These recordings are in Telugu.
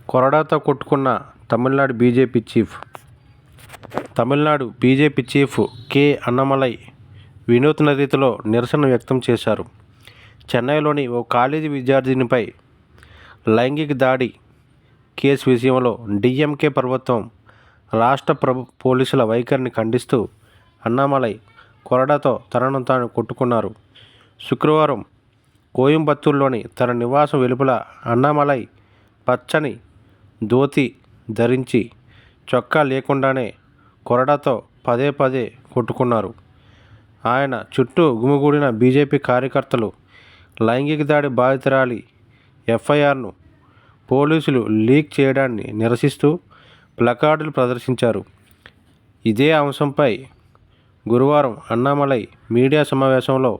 కొరడాతో కొట్టుకున్న Tamil Nadu BJP chief. Tamil Nadu BJP chief K. Annamalai వినూత్న రీతిలో నిరసన వ్యక్తం చేశారు. చెన్నైలోని ఓ కాలేజీ విద్యార్థినిపై లైంగిక దాడి కేసు విషయంలో డీఎంకే ప్రభుత్వం, రాష్ట్ర పోలీసుల వైఖరిని ఖండిస్తూ అన్నామలై కొరడాతో తనను తాను కొట్టుకున్నారు. శుక్రవారం కోయంబత్తూరులోని తన నివాసం వెలుపల అన్నామలై పచ్చని ధోతి ధరించి చొక్కా లేకుండానే కొరడాతో పదే పదే కొట్టుకున్నారు. ఆయన చుట్టూ గుమిగూడిన బీజేపీ కార్యకర్తలు లైంగిక దాడి బాధితురాలి ఎఫ్ఐఆర్ను పోలీసులు లీక్ చేయడాన్ని నిరసిస్తూ ప్లకార్డులు ప్రదర్శించారు. ఇదే అంశంపై గురువారం అన్నామలై మీడియా సమావేశంలో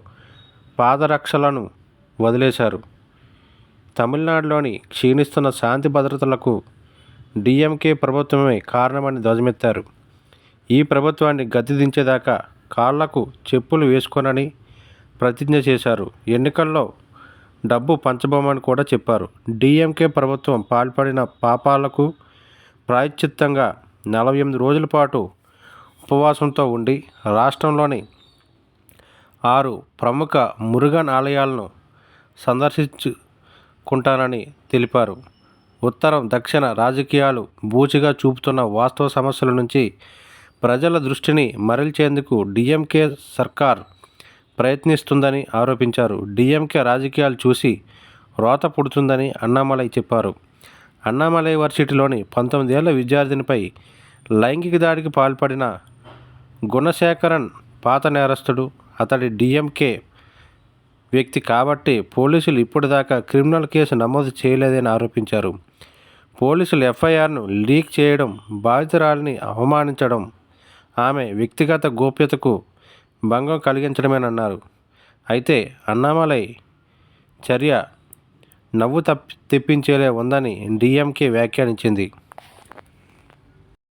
పాదరక్షలను వదిలేశారు. తమిళనాడులోని క్షీణిస్తున్న శాంతి భద్రతలకు డీఎంకే ప్రభుత్వమే కారణమని ధ్వజమెత్తారు. ఈ ప్రభుత్వాన్ని గద్దెదించేదాకా కాళ్లకు చెప్పులు వేసుకోనని ప్రతిజ్ఞ చేశారు. ఎన్నికల్లో డబ్బు పంచబోమని కూడా చెప్పారు. డీఎంకే ప్రభుత్వం పాల్పడిన పాపాలకు ప్రాయశ్చిత్తంగా 48 రోజుల పాటు ఉపవాసంతో ఉండి రాష్ట్రంలోని 6 ప్రముఖ మురుగన్ ఆలయాలను సందర్శించుకుంటానని తెలిపారు. ఉత్తరం దక్షిణ రాజకీయాలు బూచిగా చూపుతున్న వాస్తవ సమస్యల నుంచి ప్రజల దృష్టిని మరల్చేందుకు డీఎంకే సర్కార్ ప్రయత్నిస్తుందని ఆరోపించారు. డీఎంకే రాజకీయాలు చూసి రోత పుడుతుందని అన్నామలై చెప్పారు. అన్నామలై యూనివర్సిటీలోని 19 ఏళ్ల విద్యార్థినిపై లైంగిక దాడికి పాల్పడిన గుణశేఖరన్ పాత నేరస్తుడు. అతడి డీఎంకే వ్యక్తి కాబట్టి పోలీసులు ఇప్పటిదాకా క్రిమినల్ కేసు నమోదు చేయలేదని ఆరోపించారు. పోలీసులు ఎఫ్ఐఆర్ను లీక్ చేయడం, బాధితురాలిని అవమానించడం, ఆమె వ్యక్తిగత గోప్యతకు భంగం కలిగించడమేనన్నారు. అయితే అన్నామలై చర్య నవ్వు తెప్పించేలా ఉందని డీఎంకే వ్యాఖ్యానించింది.